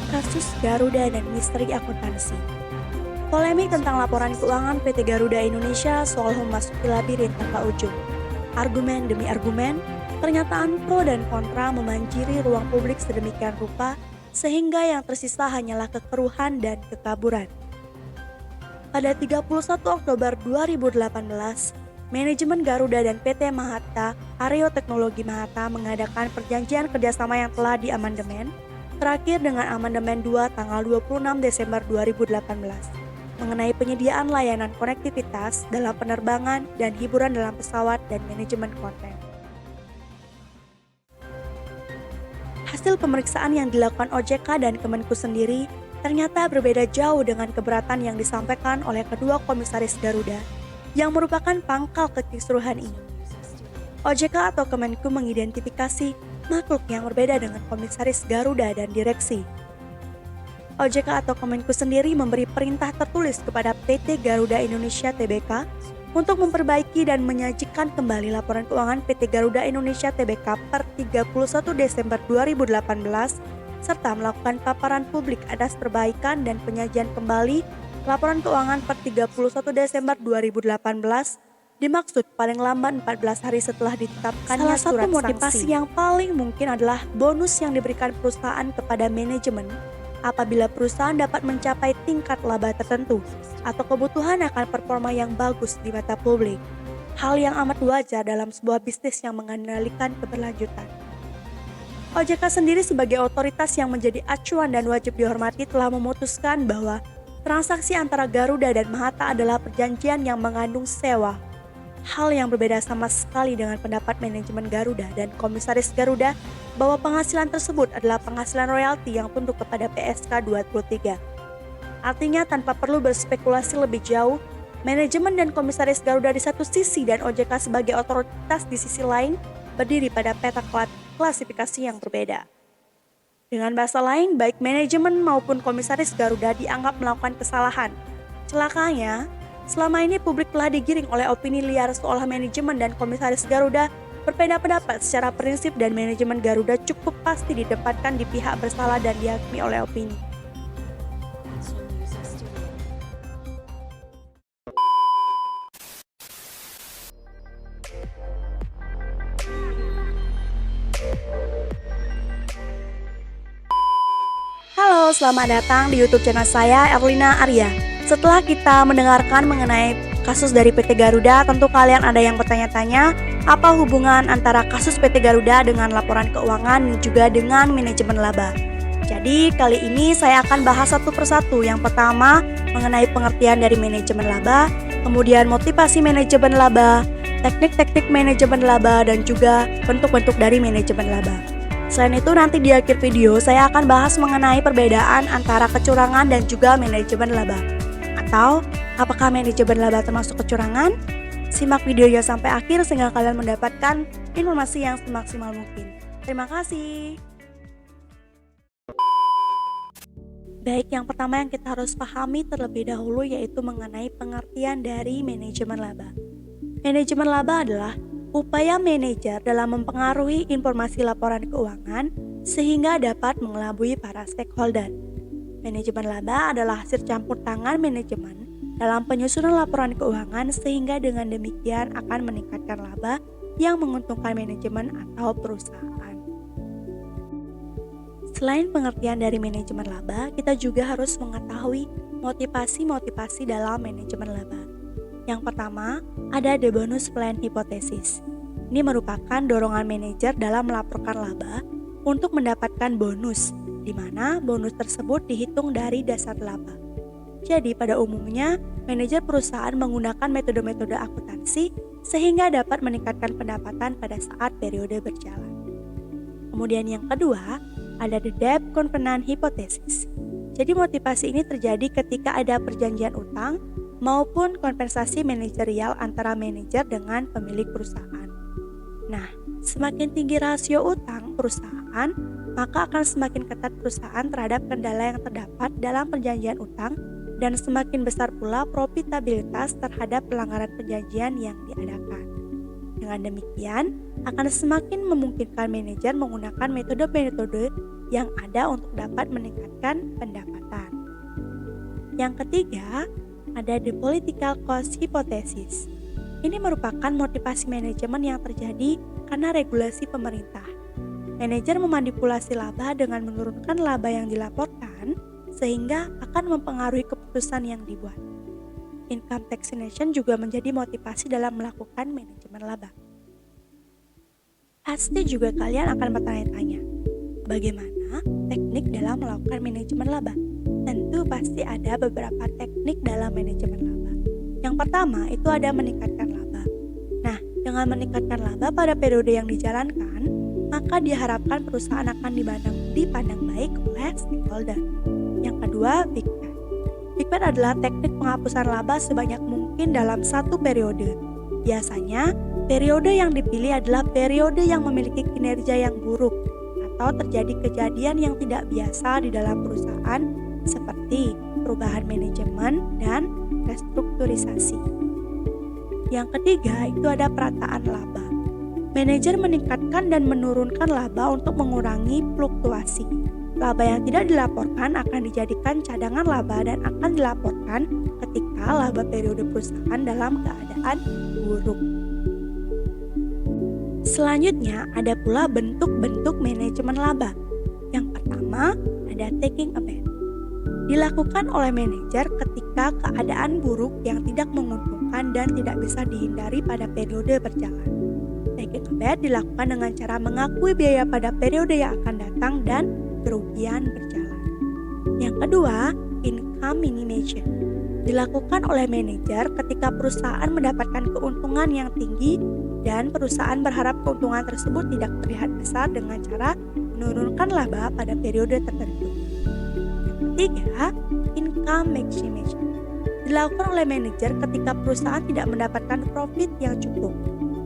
Kasus Garuda dan misteri akuntansi. Polemik tentang laporan keuangan PT Garuda Indonesia soal memasuki labirin tanpa ujung. Argumen demi argumen, pernyataan pro dan kontra memanjiri ruang publik sedemikian rupa sehingga yang tersisa hanyalah kekeruhan dan kekaburan. Pada 31 Oktober 2018, manajemen Garuda dan PT Mahatta Aryo Teknologi Mahatta mengadakan perjanjian kerjasama yang telah diamandemen, terakhir dengan amandemen 2 tanggal 26 Desember 2018 mengenai penyediaan layanan konektivitas dalam penerbangan dan hiburan dalam pesawat dan manajemen konten. Hasil pemeriksaan yang dilakukan OJK dan Kemenku sendiri ternyata berbeda jauh dengan keberatan yang disampaikan oleh kedua komisaris Garuda yang merupakan pangkal kekisruhan ini. OJK atau Kemenku mengidentifikasi makhluk yang berbeda dengan komisaris Garuda dan direksi. OJK atau Kemenku sendiri memberi perintah tertulis kepada PT Garuda Indonesia Tbk untuk memperbaiki dan menyajikan kembali laporan keuangan PT Garuda Indonesia Tbk per 31 Desember 2018 serta melakukan paparan publik atas perbaikan dan penyajian kembali laporan keuangan per 31 Desember 2018 dimaksud paling lambat 14 hari setelah ditetapkannya surat sanksi. Salah satu motivasi yang paling mungkin adalah bonus yang diberikan perusahaan kepada manajemen apabila perusahaan dapat mencapai tingkat laba tertentu atau kebutuhan akan performa yang bagus di mata publik. Hal yang amat wajar dalam sebuah bisnis yang mengandalkan keberlanjutan. OJK sendiri sebagai otoritas yang menjadi acuan dan wajib dihormati telah memutuskan bahwa transaksi antara Garuda dan Mahatta adalah perjanjian yang mengandung sewa. Hal yang berbeda sama sekali dengan pendapat manajemen Garuda dan komisaris Garuda bahwa penghasilan tersebut adalah penghasilan royalti yang tunduk kepada PSK 23. Artinya tanpa perlu berspekulasi lebih jauh, manajemen dan komisaris Garuda di satu sisi dan OJK sebagai otoritas di sisi lain berdiri pada peta klasifikasi yang berbeda. Dengan bahasa lain, baik manajemen maupun komisaris Garuda dianggap melakukan kesalahan. Celakanya, selama ini publik telah digiring oleh opini liar soal manajemen dan komisaris Garuda berbeda pendapat secara prinsip dan manajemen Garuda cukup pasti ditempatkan di pihak bersalah dan dihakimi oleh opini. Halo, selamat datang di YouTube channel saya, Erlina Arya. Setelah kita mendengarkan mengenai kasus dari PT Garuda, tentu kalian ada yang bertanya-tanya, apa hubungan antara kasus PT Garuda dengan laporan keuangan dan juga dengan manajemen laba. Jadi kali ini saya akan bahas satu persatu. Yang pertama mengenai pengertian dari manajemen laba, kemudian motivasi manajemen laba, teknik-teknik manajemen laba, dan juga bentuk-bentuk dari manajemen laba. Selain itu nanti di akhir video saya akan bahas mengenai perbedaan antara kecurangan dan juga manajemen laba. Atau apakah manajemen laba termasuk kecurangan? Simak videonya sampai akhir sehingga kalian mendapatkan informasi yang semaksimal mungkin. Terima kasih. Baik, yang pertama yang kita harus pahami terlebih dahulu yaitu mengenai pengertian dari manajemen laba. Manajemen laba adalah upaya manajer dalam mempengaruhi informasi laporan keuangan sehingga dapat mengelabui para stakeholder. Manajemen laba adalah hasil campur tangan manajemen dalam penyusunan laporan keuangan sehingga dengan demikian akan meningkatkan laba yang menguntungkan manajemen atau perusahaan. Selain pengertian dari manajemen laba, kita juga harus mengetahui motivasi-motivasi dalam manajemen laba. Yang pertama, ada the bonus plan hypothesis. Ini merupakan dorongan manajer dalam melaporkan laba untuk mendapatkan bonus, di mana bonus tersebut dihitung dari dasar laba. Jadi pada umumnya, manajer perusahaan menggunakan metode-metode akuntansi sehingga dapat meningkatkan pendapatan pada saat periode berjalan. Kemudian yang kedua, ada the debt covenant hypothesis. Jadi motivasi ini terjadi ketika ada perjanjian utang maupun kompensasi manajerial antara manajer dengan pemilik perusahaan. Nah, semakin tinggi rasio utang perusahaan, maka akan semakin ketat perusahaan terhadap kendala yang terdapat dalam perjanjian utang dan semakin besar pula profitabilitas terhadap pelanggaran perjanjian yang diadakan. Dengan demikian, akan semakin memungkinkan manajer menggunakan metode-metode yang ada untuk dapat meningkatkan pendapatan. Yang ketiga, ada the political cost hypothesis. Ini merupakan motivasi manajemen yang terjadi karena regulasi pemerintah. Manajer memanipulasi laba dengan menurunkan laba yang dilaporkan sehingga akan mempengaruhi keputusan yang dibuat. Income taxation juga menjadi motivasi dalam melakukan manajemen laba. Pasti juga kalian akan bertanya-tanya, bagaimana teknik dalam melakukan manajemen laba? Tentu pasti ada beberapa teknik dalam manajemen laba. Yang pertama itu ada meningkatkan laba. Nah, dengan meningkatkan laba pada periode yang dijalankan, maka diharapkan perusahaan akan dipandang baik oleh stakeholder. Yang kedua, Big Bet. Big Bet adalah teknik penghapusan laba sebanyak mungkin dalam satu periode. Biasanya, periode yang dipilih adalah periode yang memiliki kinerja yang buruk atau terjadi kejadian yang tidak biasa di dalam perusahaan seperti perubahan manajemen dan restrukturisasi. Yang ketiga itu ada perataan laba. Manajer meningkatkan dan menurunkan laba untuk mengurangi fluktuasi. Laba yang tidak dilaporkan akan dijadikan cadangan laba dan akan dilaporkan ketika laba periode perusahaan dalam keadaan buruk. Selanjutnya ada pula bentuk-bentuk manajemen laba. Yang pertama ada taking a bet. Dilakukan oleh manajer ketika keadaan buruk yang tidak menguntungkan dan tidak bisa dihindari pada periode berjalan. Taking a bet dilakukan dengan cara mengakui biaya pada periode yang akan datang dan kerugian berjalan. Yang kedua, income minimization. Dilakukan oleh manajer ketika perusahaan mendapatkan keuntungan yang tinggi dan perusahaan berharap keuntungan tersebut tidak terlihat besar dengan cara menurunkan laba pada periode tertentu. Ketiga, income maximization. Dilakukan oleh manajer ketika perusahaan tidak mendapatkan profit yang cukup.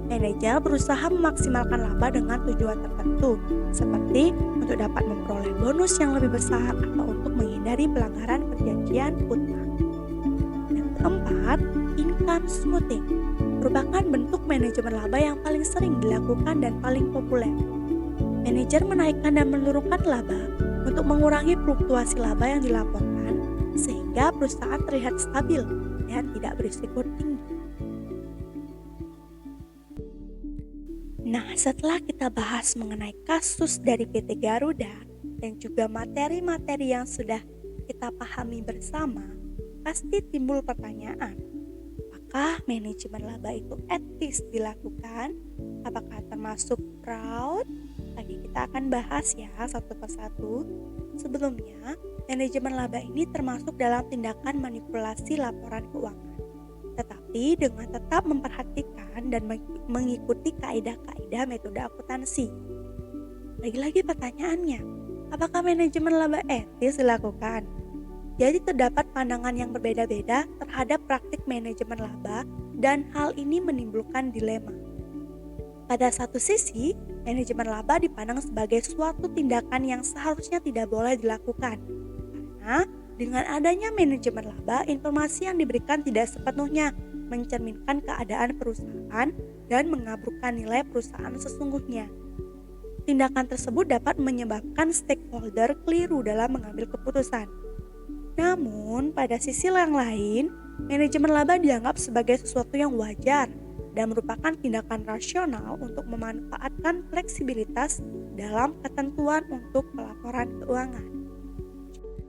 Manajer berusaha memaksimalkan laba dengan tujuan tertentu, seperti untuk dapat memperoleh bonus yang lebih besar atau untuk menghindari pelanggaran perjanjian utang. Yang keempat, income smoothing. Merupakan bentuk manajemen laba yang paling sering dilakukan dan paling populer. Manajer menaikkan dan menurunkan laba untuk mengurangi fluktuasi laba yang dilaporkan sehingga perusahaan terlihat stabil dan tidak berisiko tinggi. Nah, setelah kita bahas mengenai kasus dari PT Garuda dan juga materi-materi yang sudah kita pahami bersama, pasti timbul pertanyaan, apakah manajemen laba itu etis dilakukan? Apakah termasuk fraud? Lagi kita akan bahas ya satu persatu. Sebelumnya, manajemen laba ini termasuk dalam tindakan manipulasi laporan keuangan, tetapi dengan tetap memperhatikan dan mengikuti kaidah-kaidah metode akuntansi. Lagi-lagi pertanyaannya, apakah manajemen laba etis dilakukan? Jadi terdapat pandangan yang berbeda-beda terhadap praktik manajemen laba dan hal ini menimbulkan dilema. Pada satu sisi, manajemen laba dipandang sebagai suatu tindakan yang seharusnya tidak boleh dilakukan. Karena dengan adanya manajemen laba, informasi yang diberikan tidak sepenuhnya mencerminkan keadaan perusahaan dan mengaburkan nilai perusahaan sesungguhnya. Tindakan tersebut dapat menyebabkan stakeholder keliru dalam mengambil keputusan. Namun, pada sisi yang lain, manajemen laba dianggap sebagai sesuatu yang wajar dan merupakan tindakan rasional untuk memanfaatkan fleksibilitas dalam ketentuan untuk pelaporan keuangan.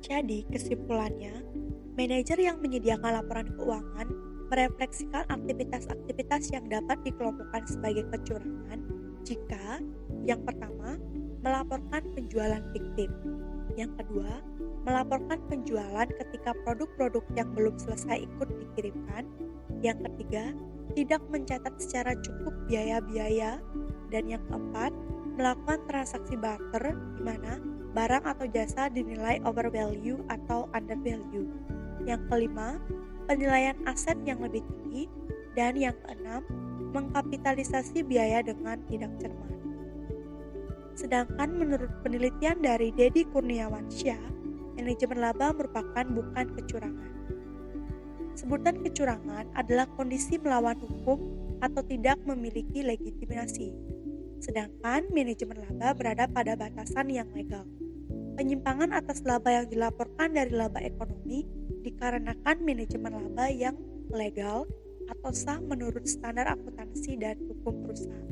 Jadi, kesimpulannya, manajer yang menyediakan laporan keuangan merefleksikan aktivitas-aktivitas yang dapat dikelompokkan sebagai kecurangan jika yang pertama, melaporkan penjualan fiktif. Yang kedua, melaporkan penjualan ketika produk-produk yang belum selesai ikut dikirimkan. Yang ketiga, tidak mencatat secara cukup biaya-biaya. Dan yang keempat, melakukan transaksi barter di mana barang atau jasa dinilai overvalue atau undervalue. Yang kelima, penilaian aset yang lebih tinggi. Dan yang keenam, mengkapitalisasi biaya dengan tidak cermat. Sedangkan menurut penelitian dari Dedi Kurniawansyah, manajemen laba merupakan bukan kecurangan. Sebutan kecurangan adalah kondisi melawan hukum atau tidak memiliki legitimasi. Sedangkan manajemen laba berada pada batasan yang legal. Penyimpangan atas laba yang dilaporkan dari laba ekonomi dikarenakan manajemen laba yang legal atau sah menurut standar akuntansi dan hukum perusahaan.